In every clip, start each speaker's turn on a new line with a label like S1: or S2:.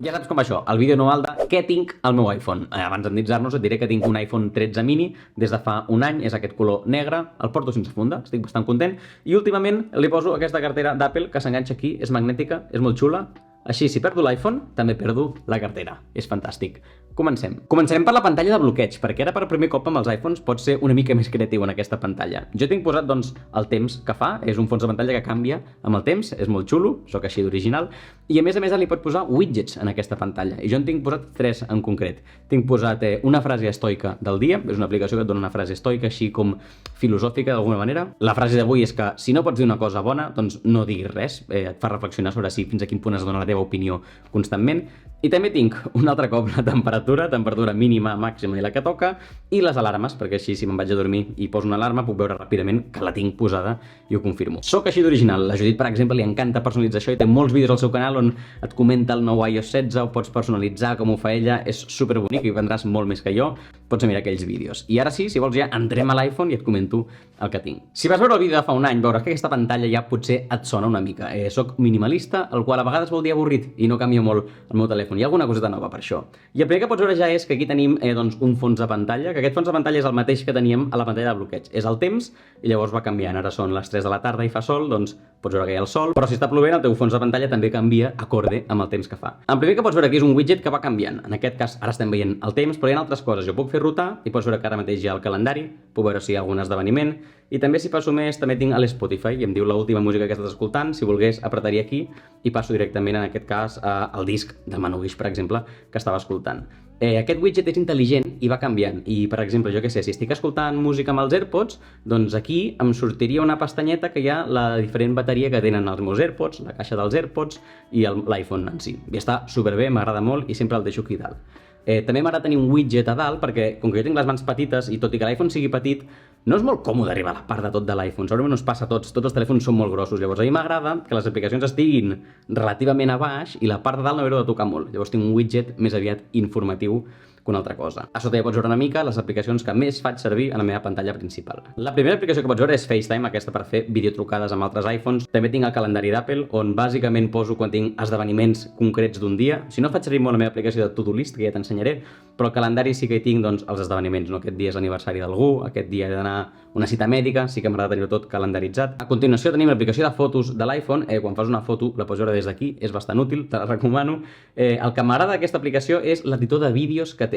S1: Ja saps com va això, el vídeo anual de què tinc al meu iPhone. Abans d'endinsar-nos et diré que tinc un iPhone 13 mini des de fa un any, és aquest color negre, el porto sense funda, estic bastant content, i últimament li poso aquesta cartera d'Apple que s'enganxa aquí, és magnètica, és molt xula. Així, si perdo l'iPhone, també perdo la cartera. És fantàstic. Comencem. Començarem per la pantalla de bloqueig, perquè ara per primer cop amb els iPhones pot ser una mica més creatiu en aquesta pantalla. Jo tinc posat, doncs, el temps que fa, és un fons de pantalla que canvia amb el temps, és molt xulo, soc així d'original, i a més li pot posar widgets en aquesta pantalla, i jo en tinc posat 3 en concret. Tinc posat una frase estoica del dia, és una aplicació que et dona una frase estoica així com filosòfica d'alguna manera. La frase d'avui és que si no pots dir una cosa bona, doncs no diguis res, et fa reflexionar sobre si fins a quin punt es dona la teva opinió constantment. I també tinc un altre cop la temperatura mínima, màxima i la que toca, i les alarmes, perquè així si me'n vaig a dormir i poso una alarma puc veure ràpidament que la tinc posada i ho confirmo. Soc així d'original. La Judit, per exemple, li encanta personalitzar això i té molts vídeos al seu canal on et comenta el nou iOS 16, ho pots personalitzar com ho fa ella, és superbonic i vendràs molt més que jo, pots mirar aquells vídeos. I ara sí, si vols ja entrem a l'iPhone i et comento el que tinc. Si vas veure el vídeo de fa un any, veuràs que aquesta pantalla ja potser et sona una mica. Soc minimalista, el qual a vegades vol dir avorrit i no canvia molt el meu telèfon. Hi ha alguna coseta nova per això. I el primer que pots veure ja és que aquí tenim doncs, un fons de pantalla, que aquest fons de pantalla és el mateix que teníem a la pantalla de bloqueig. És el temps i llavors va canviant. Ara són les 3 de la tarda i fa sol, doncs pots veure que hi ha el sol, però si està plovent el teu fons de pantalla també canvia acorde amb el temps que fa. El primer que pots veure aquí és un widget que va canviant. En aquest cas ara estem veient el temps, però hi ha altres coses. Jo puc fer rotar i pots veure que ara mateix hi ha el calendari, puc veure si hi ha algun esdeveniment, i també si passo més també tinc l'Spotify i em diu l'última música que estàs escoltant. Si volgués apretaria aquí i passo directament en aquest cas al disc del Manubis, per exemple, que estava escoltant. Aquest widget és intel·ligent i va canviant i, per exemple, jo què sé, si estic escoltant música amb els AirPods, doncs aquí em sortiria una pestanyeta que hi ha la diferent bateria que tenen els meus AirPods, la caixa dels AirPods i l'iPhone en si. I està superbé, m'agrada molt i sempre el deixo aquí dalt. També m'agrada tenir un widget a dalt perquè, com que jo tinc les mans petites i tot i que l'iPhone sigui petit, no és molt còmode arribar a la part de tot de l'iPhone. Segurament no es passa a tots els telèfons són molt grossos. Llavors a mi m'agrada que les aplicacions estiguin relativament a baix i la part de dalt no haver-ho de tocar molt. Llavors tinc un widget més aviat informatiu que una altra cosa. A sota ja pots veure una mica les aplicacions que més faig servir a la meva pantalla principal. La primera aplicació que pots veure és FaceTime, aquesta per fer videotrucades amb altres iPhones. També tinc el calendari d'Apple, on bàsicament poso quan tinc esdeveniments concrets d'un dia. Si no faig servir molt la meva aplicació de To-Do List, que ja t'ensenyaré, però al calendari sí que hi tinc doncs, els esdeveniments. No? Aquest dia és l'aniversari d'algú, aquest dia he d'anar a una cita mèdica, sí que m'agrada tenir-ho tot calendaritzat. A continuació tenim l'aplicació de fotos de l'iPhone. Quan fas una foto la pots veure des d'aquí, és bastant útil, te la recomano. El que m'agrada d'aquesta aplicació és l'editor de vídeos que té.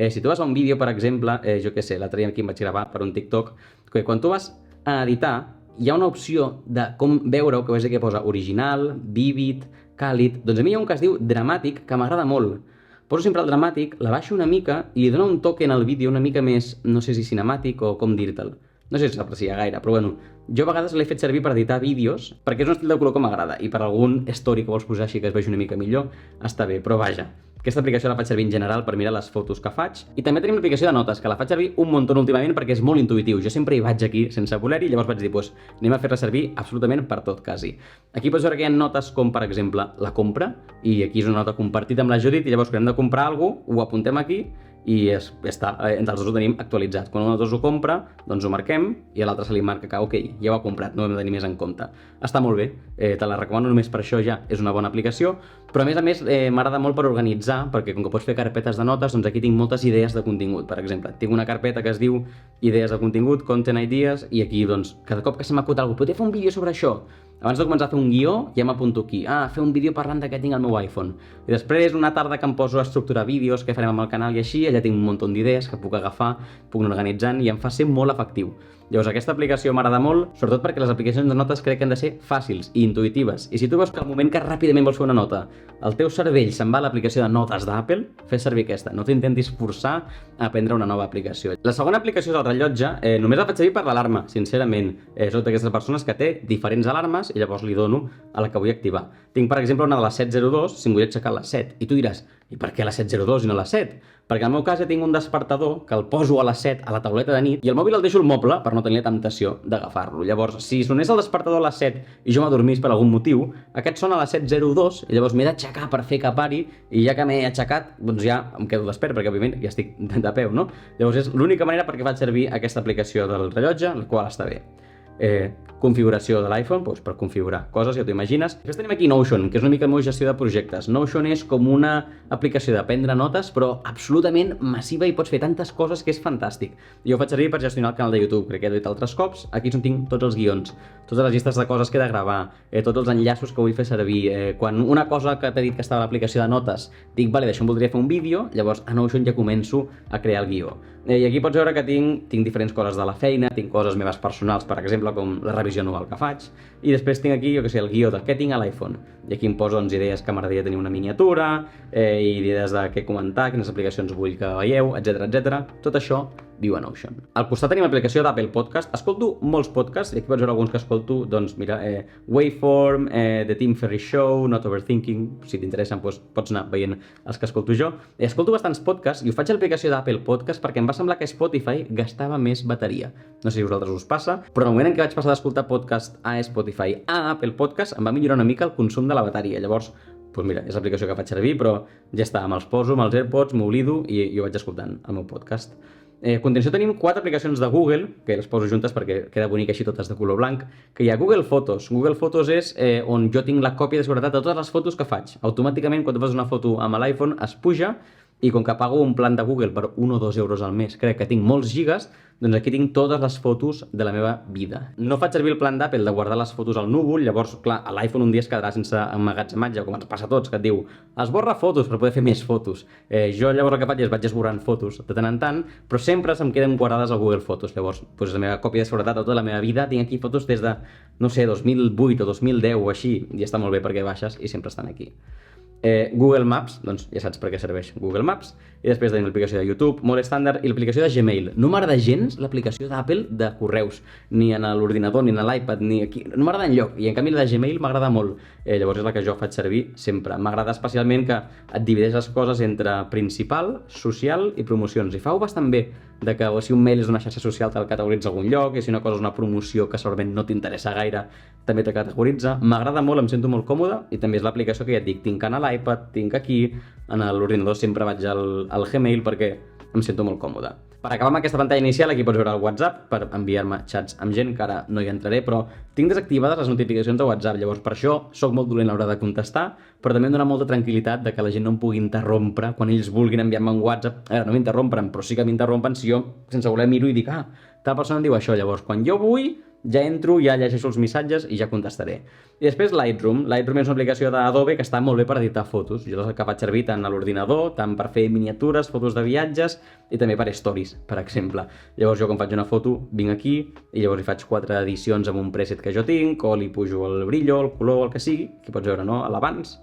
S1: Si tu vas a un vídeo, per exemple, jo què sé, l'altre dia aquí em vaig gravar per un TikTok, que quan tu vas a editar, hi ha una opció de com veure-ho, que veus que posa original, vívid, càlid. Doncs a mi hi ha un que es diu dramàtic, que m'agrada molt. Poso sempre el dramàtic, la baixo una mica i li dono un toque en el vídeo una mica més, no sé si cinemàtic o com dir-te'l. No sé si s'aprecia gaire, però bueno, jo a vegades l'he fet servir per editar vídeos, perquè és un estil de color que m'agrada, i per algun story que vols posar així que es vegi una mica millor, està bé, però vaja. Aquesta aplicació la faig servir en general per mirar les fotos que faig. I també tenim l'aplicació de notes, que la faig servir un munt últimament perquè és molt intuïtiu. Jo sempre hi vaig aquí sense voler-hi, llavors vaig dir, doncs anem a fer-la servir absolutament per tot, quasi. Aquí pots veure que hi ha notes com, per exemple, la compra, i aquí és una nota compartida amb la Judit, i llavors quan hem de comprar alguna cosa, ho apuntem aquí, i està, entre els dos ho tenim actualitzat. Quan un dels dos ho compra, doncs ho marquem i a l'altre se li marca que ok, ja ho ha comprat, no ho hem de tenir més en compte. Està molt bé, te la recomano només per això ja, és una bona aplicació, però a més m'agrada molt per organitzar, perquè com que pots fer carpetes de notes, doncs aquí tinc moltes idees de contingut. Per exemple, tinc una carpeta que es diu idees de contingut, content ideas, i aquí doncs cada cop que se m'acut alguna cosa, podria fer un vídeo sobre això. Abans de començar a fer un guió, ja m'apunto aquí. Fer un vídeo parlant de què tinc al meu iPhone. I després, una tarda que em poso a estructurar vídeos, què farem amb el canal i així, allà tinc un munt d'idees que puc agafar, puc anar organitzant i em fa ser molt efectiu. Llavors, aquesta aplicació m'agrada molt, sobretot perquè les aplicacions de notes crec que han de ser fàcils i intuïtives. I si tu veus que al moment que ràpidament vols fer una nota, el teu cervell se'n va a l'aplicació de notes d'Apple, fes servir aquesta. No t'intentis forçar a aprendre una nova aplicació. La segona aplicació és el rellotge. Només la faig servir per l'alarma, sincerament. Soc d'aquestes persones que té diferents alarmes i llavors li dono a la que vull activar. Tinc, per exemple, una de les 7:02, si em vull aixecar a les 7. I tu diràs, i per què a les 7:02 i no a les 7? Perquè en el meu cas ja tinc un despertador que el poso a les 7 a la tauleta de nit i el mòbil el deixo al moble per no tenir la temptació d'agafar-lo. Llavors, si sonés el despertador a les 7 i jo m'adormís per algun motiu, aquest sona a les 7:02 i llavors m'he d'aixecar per fer que pari i ja que m'he aixecat, doncs ja em quedo despert perquè òbviament ja estic de peu, no? Llavors és l'única manera perquè faig servir aquesta aplicació del rellotge, la qual està bé. configuració de l'iPhone, doncs per configurar coses, ja t'ho imagines. Després tenim aquí Notion, que és una mica el meu gestió de projectes. Notion és com una aplicació de prendre notes, però absolutament massiva i pots fer tantes coses que és fantàstic. Jo ho faig servir per gestionar el canal de YouTube, crec que he dit altres cops. Aquí és on tinc tots els guions, totes les llistes de coses que he de gravar, tots els enllaços que vull fer servir. Quan una cosa que t'he dit que estava a l'aplicació de notes, dic, vale, d'això em voldria fer un vídeo, llavors a Notion ja començo a crear el guió. I aquí pots veure que tinc diferents coses de la feina, tinc coses meves personals, per exemple, com la revisió anual que faig, i després tinc aquí, jo què sé, el guió de què tinc a l'iPhone. I aquí em poso idees que m'agradaria tenir una miniatura, i idees de què comentar, quines aplicacions vull que veieu, etc. Tot això viu a Notion. Al costat tenim l'aplicació d'Apple Podcast. Escolto molts podcasts, i aquí pots veure alguns que escolto, doncs mira, Waveform, The Tim Ferriss Show, Not Overthinking, si t'interessen pots anar veient els que escolto jo. Escolto bastants podcasts i ho faig a l'aplicació d'Apple Podcast perquè em va semblar que Spotify gastava més bateria. No sé si a vosaltres us passa, però en el moment en què vaig passar d'escoltar podcast a Spotify a Apple Podcast em va millorar una mica el consum de la bateria. Llavors, doncs mira, és l'aplicació que faig servir, però ja està, me'ls poso, me'ls AirPods, m'oblido i ho vaig escoltant al meu podcast. A continuació tenim 4 aplicacions de Google, que les poso juntes perquè queda bonic així totes de color blanc, que hi ha Google Fotos. Google Fotos és on jo tinc la còpia de seguretat de totes les fotos que faig. Automàticament, quan tu fas una foto amb l'iPhone, es puja, i com que pago un plan de Google per 1 o 2 euros al mes, crec que tinc molts gigas, doncs aquí tinc totes les fotos de la meva vida. No faig servir el plan d'Apple de guardar les fotos al núvol, llavors, clar, a l'iPhone un dia es quedarà sense emmagatzematge, com ens passa a tots, que et diu esborra fotos per poder fer més fotos. Jo llavors el que faig és vaig esborrant fotos de tant en tant, però sempre se'm queden guardades a Google Fotos. Llavors, doncs la meva còpia de seguretat de tota la meva vida, tinc aquí fotos des de, no sé, 2008 o 2010 o així, i està molt bé perquè baixes i sempre estan aquí. Google Maps, doncs ja saps per què serveix Google Maps, i després tenim l'aplicació de YouTube, molt estàndard, i l'aplicació de Gmail. No m'agrada gens l'aplicació d'Apple de correus, ni en l'ordinador, ni en l'iPad, ni aquí, no m'agrada enlloc, i en canvi la de Gmail m'agrada molt. Llavors és la que jo faig servir sempre. M'agrada especialment que et divideix les coses entre principal, social i promocions, i fa-ho bastant bé, de que si un mail és una xarxa social te'l categoritza a algun lloc, i si una cosa és una promoció que segurament no t'interessa gaire, també te categoritza. M'agrada molt, em sento molt còmode, i també és l'aplicació que ja et dic, tinc en l'iPad, tinc aquí, en l'ordinador sempre vaig al Gmail perquè em sento molt còmode. Per acabar amb aquesta pantalla inicial, aquí pots veure el WhatsApp per enviar-me xats amb gent, que ara no hi entraré, però tinc desactivades les notificacions de WhatsApp, llavors per això sóc molt dolent a l'hora de contestar, però també em dona molta tranquil·litat de que la gent no em pugui interrompre quan ells vulguin enviar-me un WhatsApp. No m'interrompen, però sí que m'interrompen si jo, sense voler, miro i dic, tal persona em diu això, llavors quan jo vull, ja entro, ja llegeixo els missatges i ja contestaré. I després Lightroom. Lightroom és una aplicació d'Adobe que està molt bé per editar fotos. Jo la que faig servir tant a l'ordinador, tant per fer miniatures, fotos de viatges i també per stories, per exemple. Llavors jo quan faig una foto vinc aquí i llavors hi faig 4 edicions amb un preset que jo tinc, o li pujo el brillo, el color, el que sigui, que pots veure, no? L'abans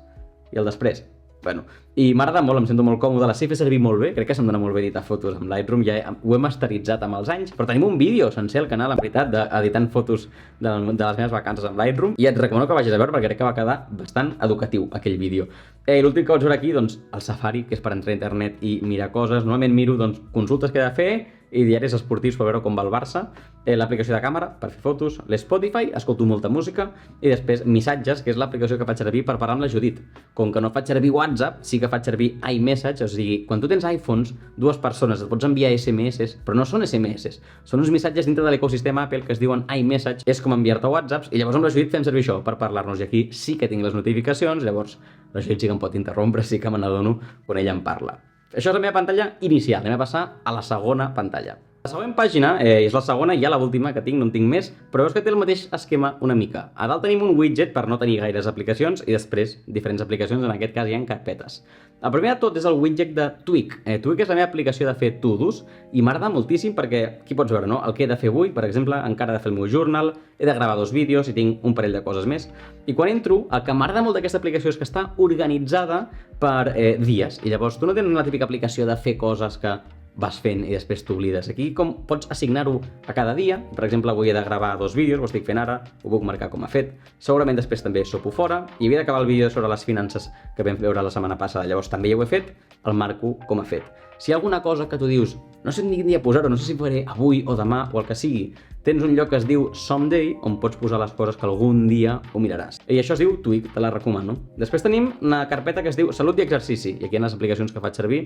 S1: i el després. Bueno, i m'agrada molt, em sento molt còmode, la sé fer servir molt bé, crec que se'm dona molt bé editar fotos amb Lightroom, ja ho he masteritzat amb els anys, però tenim un vídeo sencer al canal, en veritat, d'editant fotos de les meves vacances amb Lightroom, i et recomano que vagis a veure perquè crec que va quedar bastant educatiu aquell vídeo. I l'últim que vaig veure aquí, doncs, el Safari, que és per entrar a internet i mirar coses. Normalment miro, doncs, consultes que he de fer i diaris esportius per veure com va el Barça, l'aplicació de càmera per fer fotos, l'Spotify, escolto molta música, i després Missatges, que és l'aplicació que faig servir per parlar amb la Judit. Com que no faig servir WhatsApp, sí que faig servir iMessage, o sigui, quan tu tens iPhones, 2 persones et pots enviar SMS, però no són SMS, són uns missatges dintre de l'ecosistema Apple que es diuen iMessage, és com enviar-te WhatsApps, i llavors amb la Judit fem servir això per parlar-nos, i aquí sí que tinc les notificacions, llavors la Judit sí que em pot interrompre, sí que me n'adono quan ella em parla. Això és la meva pantalla inicial, anem a passar a la segona pantalla. La següent pàgina és la segona, ja l'última que tinc, no en tinc més, però veus que té el mateix esquema una mica. A dalt tenim un widget per no tenir gaires aplicacions i després diferents aplicacions, en aquest cas hi ha carpetes. El primer de tot és el widget de Tweak. Tweak és la meva aplicació de fer to-dos i m'agrada moltíssim perquè aquí pots veure, no? El que he de fer avui, per exemple, encara he de fer el meu journal, he de gravar 2 vídeos i tinc un parell de coses més. I quan entro, el que m'agrada molt d'aquesta aplicació és que està organitzada per dies. I llavors tu no tens una típica aplicació de fer coses que vas fent i després t'oblides. Aquí com pots assignar-ho a cada dia. Per exemple, avui he de gravar 2 vídeos, ho estic fent ara, ho puc marcar com a fet. Segurament després també sopo fora i havia d'acabar el vídeo sobre les finances que vam veure la setmana passada. Llavors també ja ho he fet, el marco com a fet. Si hi ha alguna cosa que tu dius, no sé quin dia posar-ho, no sé si faré avui o demà o el que sigui, tens un lloc que es diu Someday on pots posar les coses que algun dia ho miraràs. I això es diu Tweak, te la recomano. Després tenim una carpeta que es diu Salut i Exercici, i aquí hi ha les aplicacions que faig servir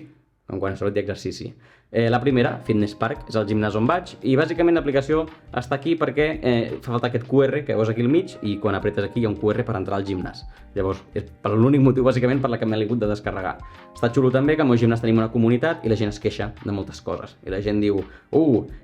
S1: en quant a salut i exercici. La primera, Fitness Park, és el gimnàs on vaig, i bàsicament l'aplicació està aquí perquè fa falta aquest QR que veus aquí al mig, i quan apretes aquí hi ha un QR per entrar al gimnàs. Llavors, és per l'únic motiu bàsicament per la que m'he hagut de descarregar. Està xulo també que al meu gimnàs tenim una comunitat i la gent es queixa de moltes coses. I la gent diu,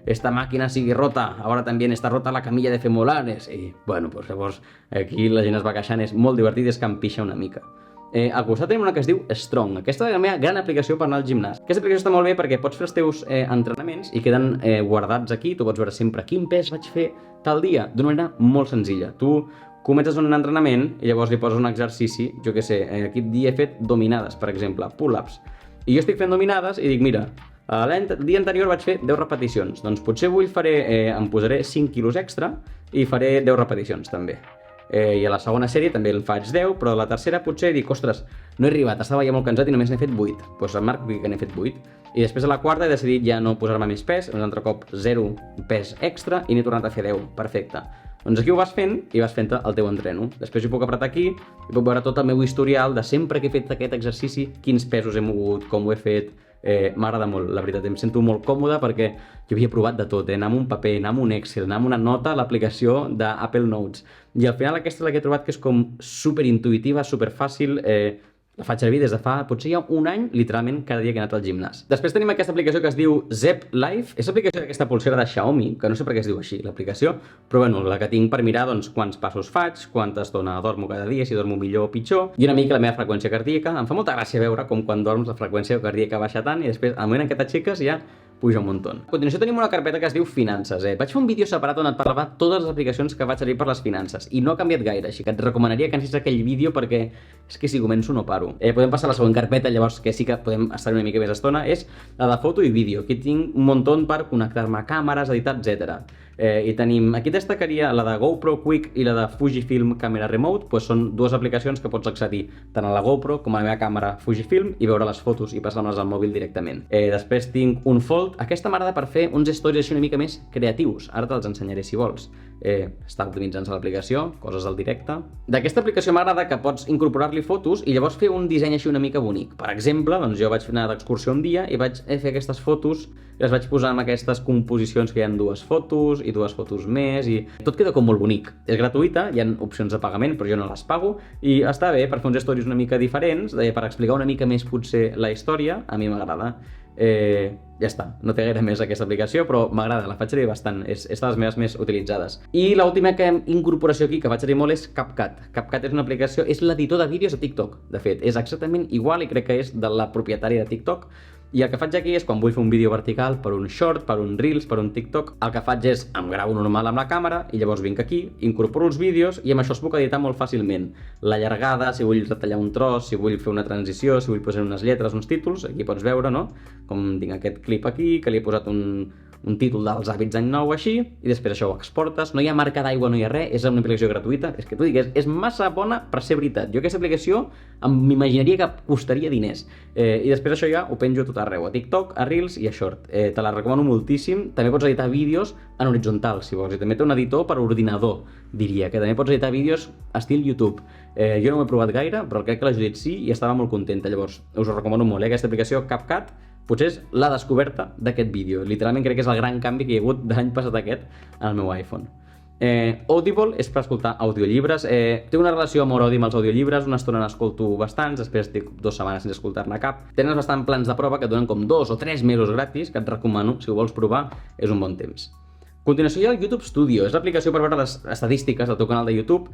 S1: esta màquina sigue rota, ahora también está rota la camilla de femolares. I, bueno, pues llavors aquí la gent es va queixant, és molt divertit i es campixa una mica. Al costat tenim una que es diu Strong. Aquesta és la meva gran aplicació per anar al gimnàs. Aquesta aplicació està molt bé perquè pots fer els teus entrenaments i queden guardats aquí. Tu pots veure sempre quin pes vaig fer tal dia, d'una manera molt senzilla. Tu comences un entrenament i llavors li poses un exercici, jo què sé, aquest dia he fet dominades, per exemple, pull-ups. I jo estic fent dominades i dic, mira, el dia anterior vaig fer 10 repeticions, doncs potser avui em posaré 5 quilos extra i faré 10 repeticions també. I a la segona sèrie també en faig 10, però a la tercera potser dic, ostres, no he arribat, estava ja molt cansat i només n'he fet 8. Doncs em marco que n'he fet 8. I després a la quarta he decidit ja no posar-me més pes, un altre cop 0 pes extra i n'he tornat a fer 10. Perfecte. Doncs aquí ho vas fent i vas fent el teu entreno. Després ho puc apretar aquí i puc veure tot el meu historial de sempre que he fet aquest exercici, quins pesos he mogut, com ho he fet. M'agrada molt, la veritat, em sento molt còmode perquè jo havia provat de tot, anar amb un paper, anar amb un Excel, anar amb una nota a l'aplicació d'Apple Notes, i al final aquesta és la que he trobat que és com superintuitiva, superfàcil, la faig servir des de fa potser ja un any, literalment cada dia que he anat al gimnàs. Després tenim aquesta aplicació que es diu Zepp Life, és l'aplicació d'aquesta pulsera de Xiaomi, que no sé per què es diu així l'aplicació, però bueno, la que tinc per mirar doncs quants passos faig, quanta estona dormo cada dia, si dormo millor o pitjor, i una mica la meva freqüència cardíaca. Em fa molta gràcia veure com quan dorms la freqüència cardíaca baixa tant i després al moment en què t'aixeques ja puja un muntó. A continuació tenim una carpeta que es diu Finances. Vaig fer un vídeo separat on et parlava totes les aplicacions que vaig servir per les finances i no ha canviat gaire, així que et recomanaria que encis aquell vídeo perquè és que si començo no paro. Podem passar a la següent carpeta, llavors que sí que podem estar una mica més estona, és la de foto i vídeo. Aquí tinc un muntó per connectar-me a càmeres, editar, etc. I tenim, aquí destacaria la de GoPro Quick i la de Fujifilm Camera Remote, doncs són dues aplicacions que pots accedir tant a la GoPro com a la meva càmera Fujifilm i veure les fotos i passar-me-les al mòbil directament. Després tinc un Fold. Aquesta m'agrada per fer uns stories així una mica més creatius. Ara te'ls ensenyaré si vols. Està optimitzant-se l'aplicació, coses al directe. D'aquesta aplicació m'agrada que pots incorporar-li fotos i llavors fer un disseny així una mica bonic. Per exemple, doncs jo vaig anar d'excursió un dia i vaig fer aquestes fotos i les vaig posar amb aquestes composicions que hi ha dues fotos i dues fotos més i tot queda com molt bonic. És gratuïta, hi ha opcions de pagament, però jo no les pago i està bé per fer uns stories una mica diferents, per explicar una mica més potser la història, a mi m'agrada. Ja està, no té gaire més aquesta aplicació, però m'agrada, la faig servir bastant, és de les meves més utilitzades. I l'última incorporació aquí que faig servir molt és CapCut. CapCut és una aplicació, és l'editor de vídeos de TikTok, de fet, és exactament igual i crec que és de la propietària de TikTok. I el que faig aquí és quan vull fer un vídeo vertical per un short, per un Reels, per un TikTok, el que faig és em gravo normal amb la càmera i llavors vinc aquí, incorporo els vídeos i amb això els puc editar molt fàcilment. La llargada, si vull retallar un tros, si vull fer una transició, si vull posar unes lletres, uns títols, aquí pots veure, no? Com tinc aquest clip aquí, que li he posat un títol dels hàbits d'any nou així, i després això ho exportes, no hi ha marca d'aigua, no hi ha res, és una aplicació gratuïta, és que t'ho dic, és massa bona per ser veritat. Jo aquesta aplicació m'imaginaria que costaria diners. I després això ja ho penjo tot arreu, a TikTok, a Reels i a Short. Te la recomano moltíssim, també pots editar vídeos en horitzontal, si vols, i també té un editor per ordinador, diria, que també pots editar vídeos estil YouTube. Jo no ho he provat gaire, però crec que l'ha Judit sí i estava molt contenta, llavors us ho recomano molt, aquesta aplicació CapCut. Potser és la descoberta d'aquest vídeo. Literalment crec que és el gran canvi que hi ha hagut de l'any passat aquest al meu iPhone. Audible és per escoltar audiollibres. Té una relació amor-odi amb els audiollibre, una estona n'escolto bastants, després estic 2 setmanes sense escoltar-ne cap. Tenen bastant plans de prova que et donen com 2 o 3 mesos gratis, que et recomano, si ho vols provar, és un bon temps. A continuació hi ha el YouTube Studio, és l'aplicació per veure les estadístiques del teu canal de YouTube.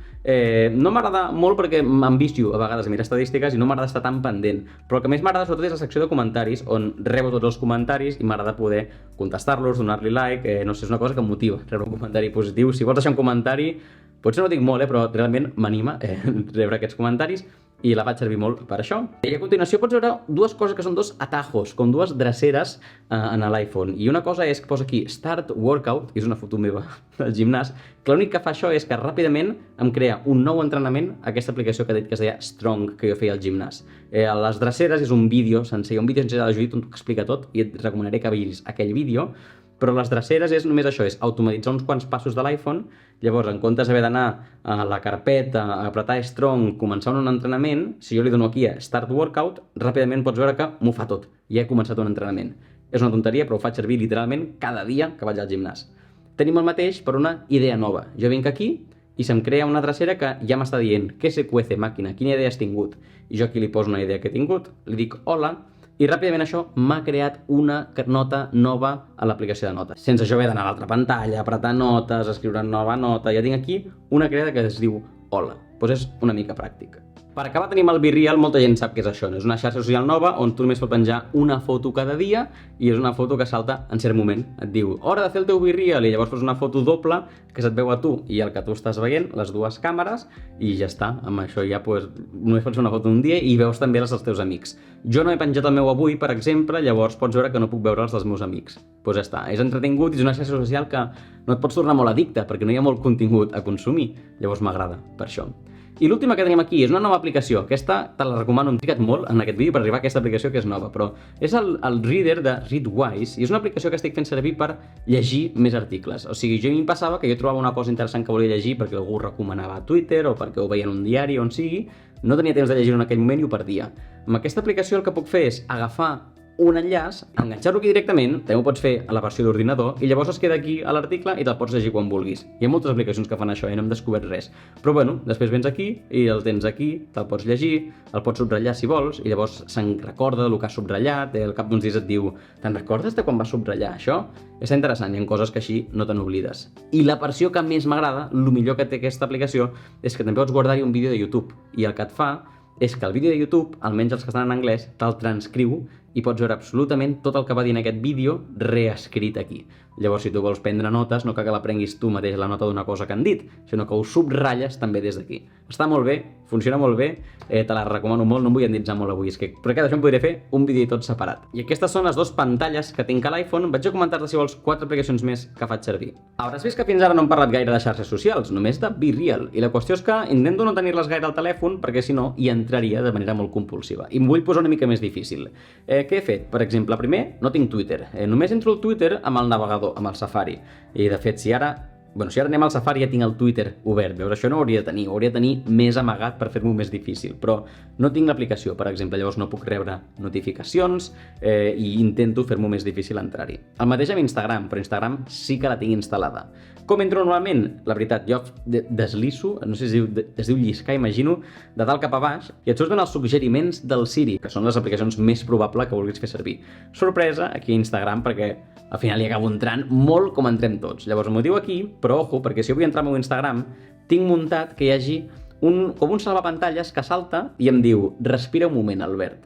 S1: No m'agrada molt perquè m'ambicio a vegades a mirar estadístiques i no m'agrada estar tan pendent, però el que més m'agrada sobretot és la secció de comentaris, on rebo tots els comentaris i m'agrada poder contestar-los, donar-li like, no sé, és una cosa que em motiva, rebre un comentari positiu. Si vols deixar un comentari, potser no dic molt, però realment m'anima rebre aquests comentaris i la vaig servir molt per això. I a continuació pots veure dues coses que són dos atajos, com dues dreceres en l'iPhone. I una cosa és que posa aquí Start Workout, que és una foto meva del gimnàs, que l'únic que fa això és que ràpidament em crea un nou entrenament, aquesta aplicació que he dit que es deia Strong, que jo feia al gimnàs. Les dreceres és un vídeo sencer, de la Judit on t'ho explica tot i et recomanaré que vegis aquell vídeo. però les dreceres és només això, és automatitzar uns quants passos de l'iPhone. Llavors, en comptes d'haver d'anar a la carpeta, a apretar Strong, començar un entrenament, si jo li dono aquí a Start Workout, ràpidament pots veure que m'ho fa tot. Ja he començat un entrenament. És una tonteria, però ho faig servir literalment cada dia que vaig al gimnàs. Tenim el mateix per una idea nova. Jo vinc aquí i se'm crea una drecera que ja m'està dient què se cuece, màquina, quina idea has tingut? I jo aquí li poso una idea que he tingut, li dic hola, i ràpidament això m'ha creat una nota nova a l'aplicació de notes. Sense això haver d'anar a l'altra pantalla, apretar notes, escriure una nova nota, ja tinc aquí una creada que es diu hola. Doncs és una mica pràctica. Per acabar tenim el BeReal, molta gent sap què és això, no? És una xarxa social nova on tu només pots penjar una foto cada dia i és una foto que salta en cert moment. Et diu, hora de fer el teu BeReal, i llavors fos una foto doble que se't veu a tu i el que tu estàs veient, les dues càmeres, i ja està. Amb això ja només pots fer una foto un dia i veus també les dels teus amics. Jo no he penjat el meu avui, per exemple, llavors pots veure que no puc veure els dels meus amics. Doncs ja està, és entretingut i és una xarxa social que no et pots tornar molt addicte perquè no hi ha molt contingut a consumir. Llavors m'agrada, per això. I l'última que tenim aquí és una nova aplicació. Aquesta te la recomano, hem trigat molt en aquest vídeo per arribar a aquesta aplicació que és nova, però és el Reader de Readwise i és una aplicació que estic fent servir per llegir més articles. O sigui, jo em passava que jo trobava una cosa interessant que volia llegir perquè algú recomanava a Twitter o perquè ho veia en un diari on sigui, no tenia temps de llegir-ho en aquell moment i ho perdia. Amb aquesta aplicació el que puc fer és agafar un enllaç, enganxar-lo aquí directament, també ho pots fer a la versió d'ordinador, i llavors es queda aquí a l'article i te'l pots llegir quan vulguis. Hi ha moltes aplicacions que fan això i no hem descobert res. Però bueno, després vens aquí i el tens aquí, te'l pots llegir, el pots subratllar si vols, i llavors se'n recorda del que has subratllat, al cap d'uns dies et diu te'n recordes de quan vas subratllar això? És interessant, hi ha coses que així no te n'oblides. I la versió que més m'agrada, el millor que té aquesta aplicació, és que també pots guardar-hi un vídeo de YouTube, i el que et fa és que el vídeo de YouTube, almenys els que estan en anglès, te'l transcriu i pots veure absolutament tot el que va dir en aquest vídeo reescrit aquí. Llavors, si tu vols prendre notes, no cal que la prenguis tu mateix la nota d'una cosa que han dit, sinó que ho subratlles també des d'aquí. Està molt bé, funciona molt bé, te la recomano molt, no em vull endinsar molt avui, és que per aquest això em podria fer un vídeo tot separat. I aquestes són les dues pantalles que tinc a l'iPhone, vaig a comentar-te si vols 4 aplicacions més que faig servir. Hauràs vist que fins ara no hem parlat gaire de xarxes socials, només de BeReal, i la qüestió és que intento no tenir-les gaire al telèfon perquè si no hi entraria de manera molt compulsiva. I em vull posar una mica més difícil. Què he fet? Per exemple, primer, no tinc Twitter. Només entro al Twitter amb el navegador, amb el Safari. I de fet, si ara anem al Safari ja tinc el Twitter obert. Veus, això no ho hauria de tenir. Ho hauria de tenir més amagat per fer-m'ho més difícil. Però no tinc l'aplicació, per exemple. Llavors no puc rebre notificacions i intento fer-m'ho més difícil entrar-hi. El mateix amb Instagram, però Instagram sí que la tinc instal·lada. Com entro normalment? La veritat, jo deslisso, no sé si es diu lliscar, imagino, de dalt cap a baix, i et surten els suggeriments del Siri, que són les aplicacions més probables que vulguis fer servir. Sorpresa, aquí a Instagram, perquè al final hi acabo entrant molt com entrem tots. Llavors m'ho diu aquí, però ojo, perquè si jo vull entrar al meu Instagram, tinc muntat que hi hagi com un salvapantalles que salta i em diu respira un moment, Albert.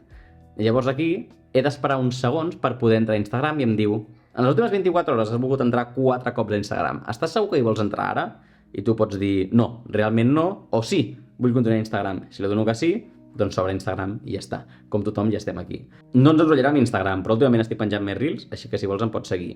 S1: I llavors aquí he d'esperar uns segons per poder entrar a Instagram i em diu en les últimes 24 hores has volgut entrar 4 cops a Instagram. Estàs segur que hi vols entrar ara? I tu pots dir no, realment no, o sí, vull continuar a Instagram. Si li dono que sí, doncs s'obre Instagram i ja està. Com tothom ja estem aquí. No ens enrotllarà amb Instagram, però últimament estic penjant més Reels, així que si vols em pots seguir.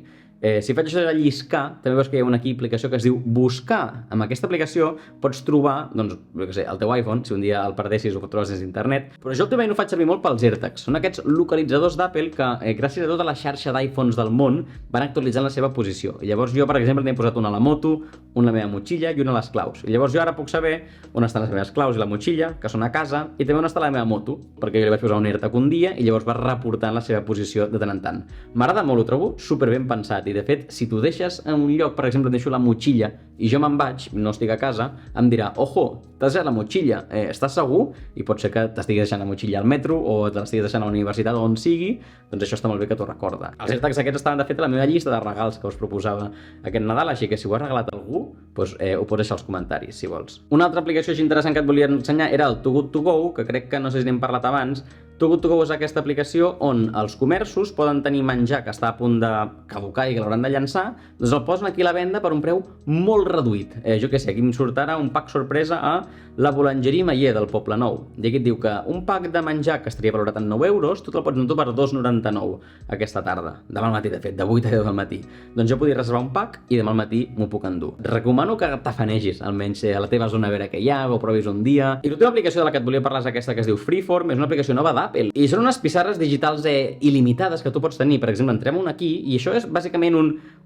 S1: Si faig això de lliscar, també veus que hi ha una aplicació que es diu Buscar. Amb aquesta aplicació pots trobar, doncs, jo què sé, el teu iPhone, si un dia el perdessis o ho trobes des d'internet. Però jo últimament ho faig servir molt pels AirTags. Són aquests localitzadors d'Apple que, gràcies a tota la xarxa d'iPhones del món, van actualitzant la seva posició. I llavors jo, per exemple, n'he posat una a la moto, una a la meva motxilla i una a les claus. I llavors jo ara puc saber on estan les meves claus i la motxilla, que són a casa, i també on està la meva moto, perquè jo li vaig posar un AirTag un dia i llavors va reportant la seva posició de tant en tant. M'agrada molt, ho trobo super ben pensat, i de fet, si tu deixes en un lloc, per exemple, deixo la motxilla i jo me'n vaig, no estic a casa, em dirà, ojo, t'has deixat la motxilla, estàs segur? I pot ser que t'estigui deixant la motxilla al metro o te l'estiguis deixant a la universitat o on sigui, doncs això està molt bé que t'ho recorda. Els AirTags aquests estaven de fet a la meva llista de regals que us proposava aquest Nadal, així que si ho has regalat a algú, doncs ho pots deixar als comentaris, si vols. Una altra aplicació interessant que et volia ensenyar era el Too Good To Go, que crec que no sé si n'hem parlat abans. Too Good To Go és aquesta aplicació on els comerços poden tenir menjar que està a punt de caducar i que l'hauran de llançar, doncs el posen aquí a la venda per un preu molt reduït. Jo què sé, aquí em surt ara un pack sorpresa a la Boulangerie Mayer del Poble Nou. I aquí et diu que un pack de menjar que estaria valorat en 9 euros, tu te'l pots endur per 2,99 aquesta tarda. Demà al matí, de fet, de 8 a 10 del matí. Doncs jo podria reservar un pack i demà al matí m'ho puc endur. Recomano que t'afanegis, almenys a la teva zona a veure què hi ha, o provis un dia. I l'última aplicació de la que et volia parlar és aquesta que es diu Freeform, és una aplicació nova l'Apple. I són unes pissarres digitals il·limitades que tu pots tenir. Per exemple, entrem una aquí i això és bàsicament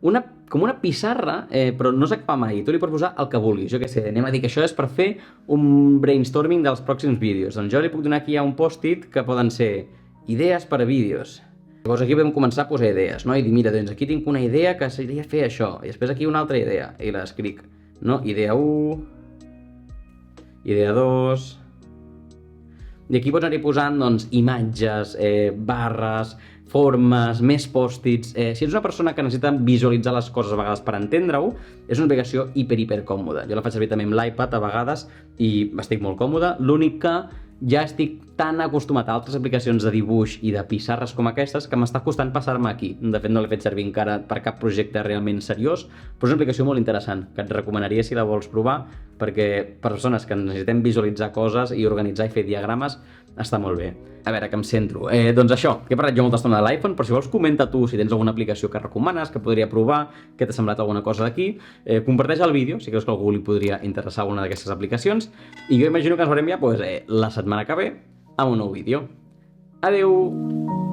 S1: com una pissarra, però no s'acaba mai. Tu li pots posar el que vulguis. Jo què sé, anem a dir que això és per fer un brainstorming dels pròxims vídeos. Doncs jo li puc donar aquí un post-it que poden ser idees per a vídeos. Llavors aquí vam començar a posar idees, no? I dir, mira, doncs aquí tinc una idea que seria fer això. I després aquí una altra idea. I l'escric, no? Idea 1, idea 2... I aquí pots anar-hi posant, doncs, imatges, barres, formes, més pòstits... Si ets una persona que necessita visualitzar les coses a vegades per entendre-ho, és una aplicació hiper còmoda. Jo la faig servir també amb l'iPad a vegades i estic molt còmode. L'únic que ja estic tan acostumat a altres aplicacions de dibuix i de pissarres com aquestes que m'està costant passar-me aquí. De fet, no l'he fet servir encara per cap projecte realment seriós, però és una aplicació molt interessant, que et recomanaria si la vols provar, perquè per persones que necessitem visualitzar coses i organitzar i fer diagrames, està molt bé. A veure, que em centro. Doncs això, que he parlat jo molta estona de l'iPhone, però si vols comenta tu si tens alguna aplicació que recomanes, que podria provar, que t'ha semblat alguna cosa d'aquí, comparteix el vídeo, si creus que a algú li podria interessar alguna d'aquestes aplicacions, i jo imagino que ens veurem ja la setmana que ve amb un nou vídeo. Adeu!